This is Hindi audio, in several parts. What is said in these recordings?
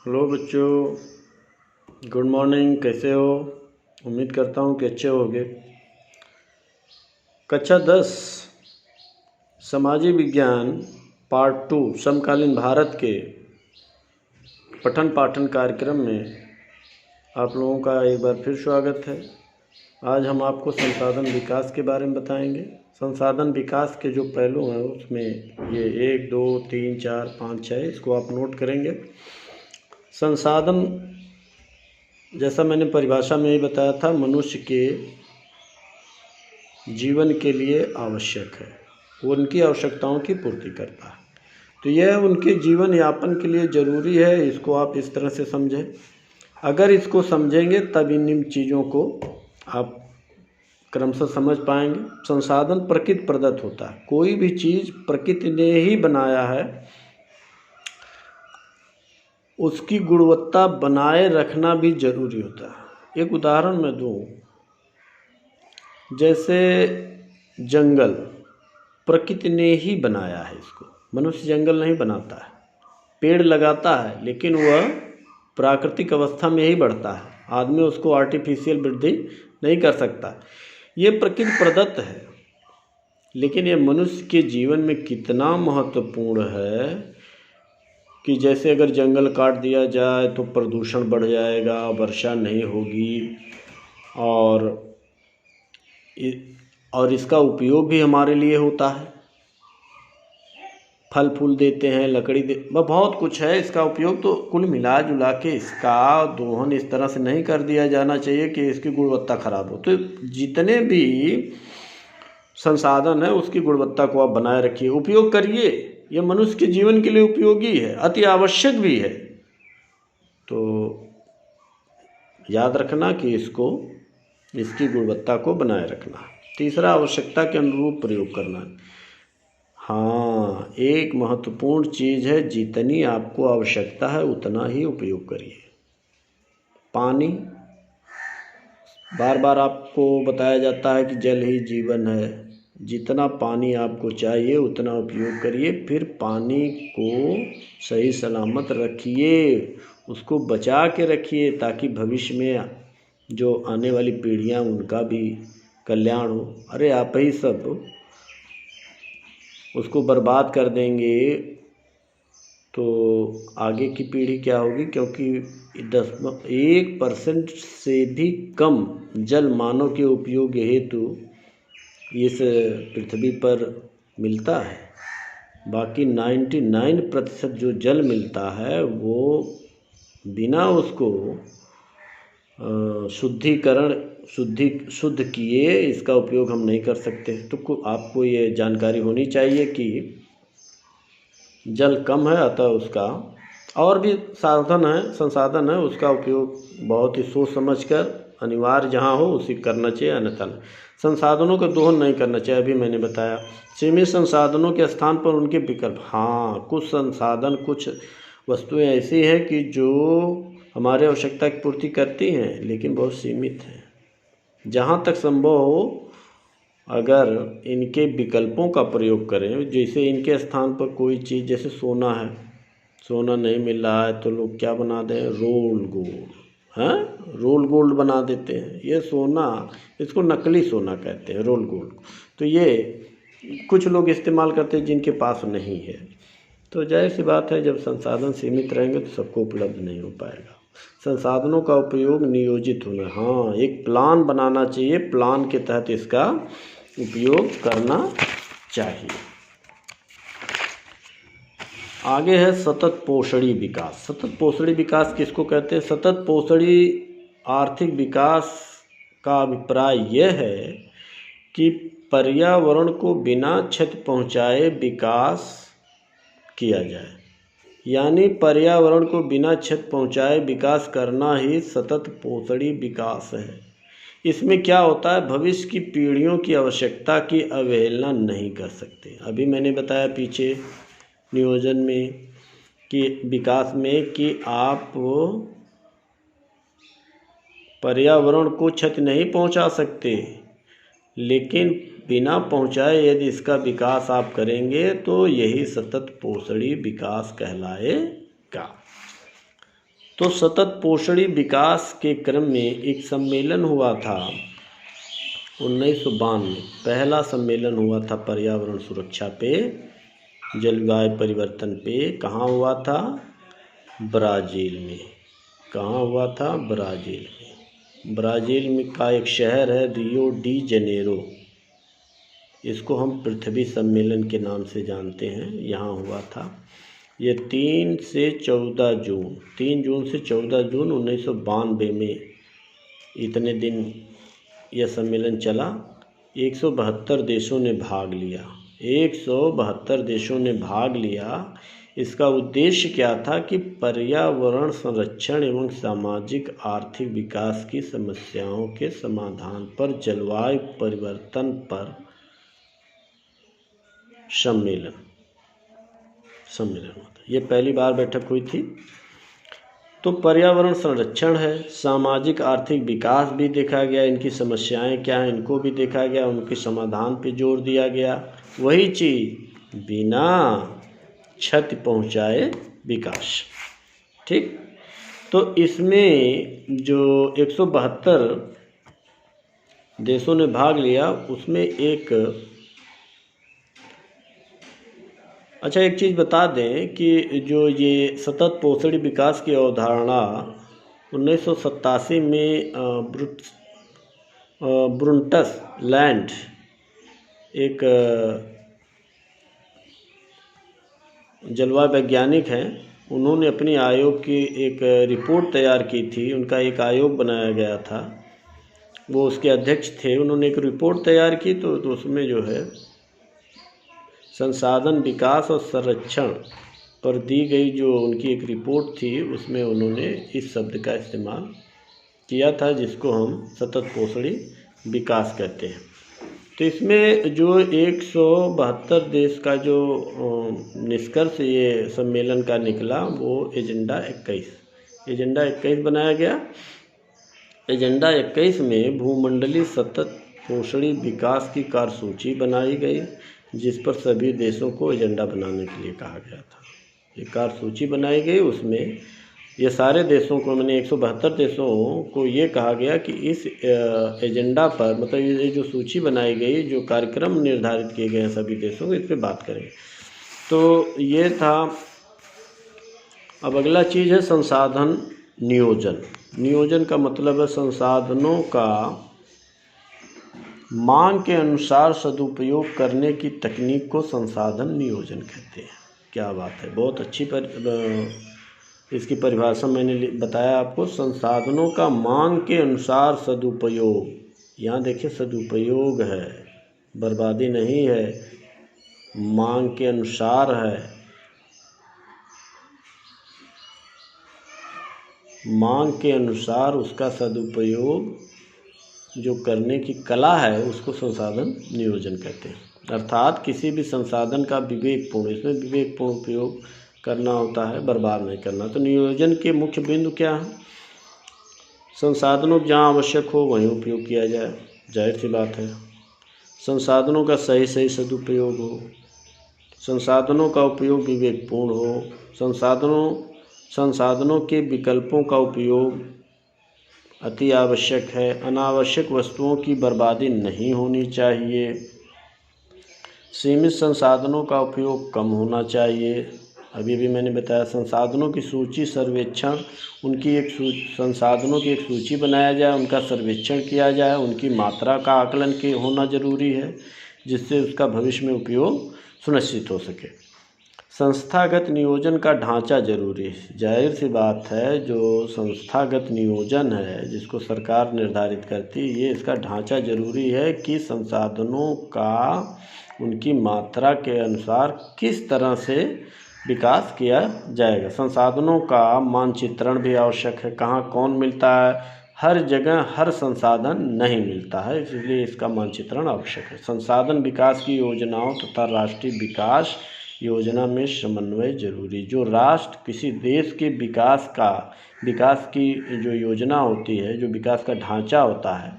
हेलो बच्चों, गुड मॉर्निंग। कैसे हो? उम्मीद करता हूँ कि अच्छे होगे। कक्षा 10 सामाजिक विज्ञान पार्ट 2 समकालीन भारत के पठन पाठन कार्यक्रम में आप लोगों का एक बार फिर स्वागत है। आज हम आपको संसाधन विकास के बारे में बताएंगे। संसाधन विकास के जो पहलू हैं उसमें ये 1, 2, 3, 4, 5, 6 इसको आप नोट करेंगे। संसाधन, जैसा मैंने परिभाषा में ही बताया था, मनुष्य के जीवन के लिए आवश्यक है। वो उनकी आवश्यकताओं की पूर्ति करता है, तो यह उनके जीवन यापन के लिए ज़रूरी है। इसको आप इस तरह से समझें। अगर इसको समझेंगे तब इन चीज़ों को आप क्रमशः समझ पाएंगे। संसाधन प्रकृति प्रदत्त होता है। कोई भी चीज़ प्रकृति ने ही बनाया है, उसकी गुणवत्ता बनाए रखना भी जरूरी होता है। एक उदाहरण मैं दूं, जैसे जंगल प्रकृति ने ही बनाया है इसको, मनुष्य जंगल नहीं बनाता है। पेड़ लगाता है लेकिन वह प्राकृतिक अवस्था में ही बढ़ता है, आदमी उसको आर्टिफिशियल वृद्धि नहीं कर सकता। ये प्रकृति प्रदत्त है, लेकिन ये मनुष्य के जीवन में कितना महत्वपूर्ण है कि जैसे अगर जंगल काट दिया जाए तो प्रदूषण बढ़ जाएगा, वर्षा नहीं होगी, और इसका उपयोग भी हमारे लिए होता है। फल फूल देते हैं, लकड़ी बहुत कुछ है इसका उपयोग। तो कुल मिला जुला के इसका दोहन इस तरह से नहीं कर दिया जाना चाहिए कि इसकी गुणवत्ता खराब हो। तो जितने भी संसाधन है उसकी गुणवत्ता को आप बनाए रखिए, उपयोग करिए। यह मनुष्य के जीवन के लिए उपयोगी है, अति आवश्यक भी है। तो याद रखना कि इसकी गुणवत्ता को बनाए रखना। तीसरा, आवश्यकता के अनुरूप प्रयोग करना। हाँ, एक महत्वपूर्ण चीज़ है, जितनी आपको आवश्यकता है उतना ही उपयोग करिए। पानी, बार बार आपको बताया जाता है कि जल ही जीवन है। जितना पानी आपको चाहिए उतना उपयोग करिए, फिर पानी को सही सलामत रखिए, उसको बचा के रखिए, ताकि भविष्य में जो आने वाली पीढ़ियाँ उनका भी कल्याण हो। अरे आप ही सब उसको बर्बाद कर देंगे तो आगे की पीढ़ी क्या होगी? क्योंकि 1% से भी कम जल मानव के उपयोग हेतु इस पृथ्वी पर मिलता है। बाकी 99% जो जल मिलता है वो बिना उसको शुद्ध किए इसका उपयोग हम नहीं कर सकते। तो आपको ये जानकारी होनी चाहिए कि जल कम है, अतः उसका और भी संसाधन है, उसका उपयोग बहुत ही सोच समझकर अनिवार्य जहाँ हो उसी करना चाहिए, अन्यथा संसाधनों का दोहन नहीं करना चाहिए। अभी मैंने बताया सीमित संसाधनों के स्थान पर उनके विकल्प। हाँ, कुछ संसाधन, कुछ वस्तुएं ऐसी हैं कि जो हमारे आवश्यकता की पूर्ति करती हैं, लेकिन बहुत सीमित हैं। जहाँ तक संभव हो अगर इनके विकल्पों का प्रयोग करें, जैसे इनके स्थान पर कोई चीज़, जैसे सोना है, सोना नहीं मिल रहा है तो लोग क्या बना दें? Roll gold. हैं, रोल गोल्ड बना देते हैं। ये सोना, इसको नकली सोना कहते हैं, रोल गोल्ड। तो ये कुछ लोग इस्तेमाल करते हैं जिनके पास नहीं है। तो जाहिर सी बात है, जब संसाधन सीमित रहेंगे तो सबको उपलब्ध नहीं हो पाएगा। संसाधनों का उपयोग नियोजित होना। हाँ, एक प्लान बनाना चाहिए, प्लान के तहत इसका उपयोग करना चाहिए। आगे है सतत पोषणी विकास। सतत पोषणी विकास किसको कहते हैं? सतत पोषणी आर्थिक विकास का अभिप्राय यह है कि पर्यावरण को बिना क्षति पहुँचाए विकास किया जाए। यानी पर्यावरण को बिना क्षति पहुँचाए विकास करना ही सतत पोषणी विकास है। इसमें क्या होता है? भविष्य की पीढ़ियों की आवश्यकता की अवहेलना नहीं कर सकते। अभी मैंने बताया पीछे नियोजन में कि विकास में कि आप पर्यावरण को क्षति नहीं पहुंचा सकते, लेकिन बिना पहुंचाए यदि इसका विकास आप करेंगे तो यही सतत पोषणी विकास कहलाएगा। तो सतत पोषणी विकास के क्रम में एक सम्मेलन हुआ था 1992। पहला सम्मेलन हुआ था पर्यावरण सुरक्षा पे, जलवायु परिवर्तन पे। कहाँ हुआ था? ब्राज़ील में। कहाँ हुआ था? ब्राज़ील में। ब्राज़ील में का एक शहर है रियो डी जनेरो, इसको हम पृथ्वी सम्मेलन के नाम से जानते हैं, यहाँ हुआ था। ये 3 से 14 जून 3 जून से 14 जून 1992 में इतने दिन यह सम्मेलन चला। 172 देशों ने भाग लिया। 172 देशों ने भाग लिया। इसका उद्देश्य क्या था कि पर्यावरण संरक्षण एवं सामाजिक आर्थिक विकास की समस्याओं के समाधान पर जलवायु परिवर्तन पर सम्मेलन होता। ये पहली बार बैठक हुई थी। तो पर्यावरण संरक्षण है, सामाजिक आर्थिक विकास भी देखा गया, इनकी समस्याएं क्या हैं इनको भी देखा गया, उनके समाधान पे जोर दिया गया। वही चीज़ बिना क्षति पहुंचाए विकास। ठीक, तो इसमें जो 172 देशों ने भाग लिया उसमें एक चीज़ बता दें कि जो ये सतत पोषणी विकास की अवधारणा 1987 में ब्रुंटस लैंड एक जलवायु वैज्ञानिक हैं, उन्होंने अपनी आयोग की एक रिपोर्ट तैयार की थी। उनका एक आयोग बनाया गया था, वो उसके अध्यक्ष थे। उन्होंने एक रिपोर्ट तैयार की तो उसमें जो है संसाधन विकास और संरक्षण पर दी गई जो उनकी एक रिपोर्ट थी, उसमें उन्होंने इस शब्द का इस्तेमाल किया था जिसको हम सतत पोषणी विकास कहते हैं। तो इसमें जो 172 देश का जो निष्कर्ष ये सम्मेलन का निकला वो एजेंडा 21 बनाया गया। एजेंडा 21 में भूमंडलीय सतत पोषणी विकास की कार्यसूची बनाई गई, जिस पर सभी देशों को एजेंडा बनाने के लिए कहा गया था। ये कार्यसूची बनाई गई, उसमें ये सारे देशों को, मैंने 172 देशों को ये कहा गया कि इस एजेंडा पर, मतलब ये जो सूची बनाई गई, जो कार्यक्रम निर्धारित किए गए हैं सभी देशों को, इस पर बात करेंगे। तो ये था। अब अगला चीज़ है संसाधन नियोजन। नियोजन का मतलब है संसाधनों का मांग के अनुसार सदुपयोग करने की तकनीक को संसाधन नियोजन कहते हैं। क्या बात है, बहुत अच्छी इसकी परिभाषा मैंने बताया आपको। संसाधनों का मांग के अनुसार सदुपयोग, यहाँ देखिए सदुपयोग है, बर्बादी नहीं है, मांग के अनुसार है। मांग के अनुसार उसका सदुपयोग जो करने की कला है उसको संसाधन नियोजन कहते हैं। अर्थात किसी भी संसाधन का विवेकपूर्ण, इसमें विवेकपूर्ण उपयोग करना होता है, बर्बाद नहीं करना। तो नियोजन के मुख्य बिंदु क्या है? संसाधनों को जहाँ आवश्यक हो वहीं उपयोग किया जाए, जाहिर सी बात है। संसाधनों का सही सदुपयोग हो, संसाधनों का उपयोग विवेकपूर्ण हो, संसाधनों के विकल्पों का उपयोग अति आवश्यक है, अनावश्यक वस्तुओं की बर्बादी नहीं होनी चाहिए, सीमित संसाधनों का उपयोग कम होना चाहिए। अभी भी मैंने बताया संसाधनों की सूची सर्वेक्षण, संसाधनों की एक सूची बनाया जाए, उनका सर्वेक्षण किया जाए, उनकी मात्रा का आकलन होना जरूरी है, जिससे उसका भविष्य में उपयोग सुनिश्चित हो सके। संस्थागत नियोजन का ढांचा जरूरी है। जाहिर सी बात है, जो संस्थागत नियोजन है जिसको सरकार निर्धारित करती है, ये इसका ढांचा जरूरी है कि संसाधनों का उनकी मात्रा के अनुसार किस तरह से विकास किया जाएगा। संसाधनों का मानचित्रण भी आवश्यक है, कहाँ कौन मिलता है। हर जगह हर संसाधन नहीं मिलता है, इसलिए इसका मानचित्रण आवश्यक है। संसाधन विकास की योजनाओं तथा राष्ट्रीय विकास योजना में समन्वय जरूरी। जो राष्ट्र किसी देश के विकास की जो योजना होती है, जो विकास का ढांचा होता है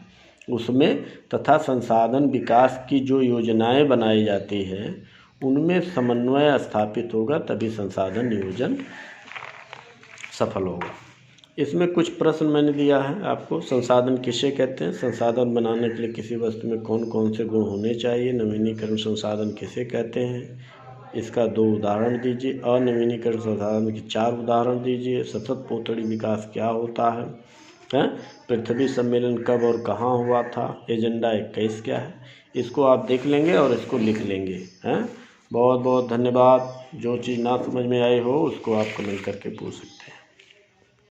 उसमें, तथा संसाधन विकास की जो योजनाएं बनाई जाती हैं उनमें समन्वय स्थापित होगा, तभी संसाधन नियोजन सफल होगा। इसमें कुछ प्रश्न मैंने दिया है आपको। संसाधन किसे कहते हैं? संसाधन बनाने के लिए किसी वस्तु में कौन कौन से गुण होने चाहिए? नवीनीकरण संसाधन किसे कहते हैं? इसका 2 उदाहरण दीजिए। अनवीनीकरण संसाधन के 4 उदाहरण दीजिए। सतत पोतड़ी विकास क्या होता है? पृथ्वी सम्मेलन कब और कहाँ हुआ था? एजेंडा 21 क्या है? इसको आप देख लेंगे और इसको लिख लेंगे। बहुत बहुत धन्यवाद। जो चीज़ ना समझ में आई हो उसको आप कमेंट करके पूछ सकते हैं।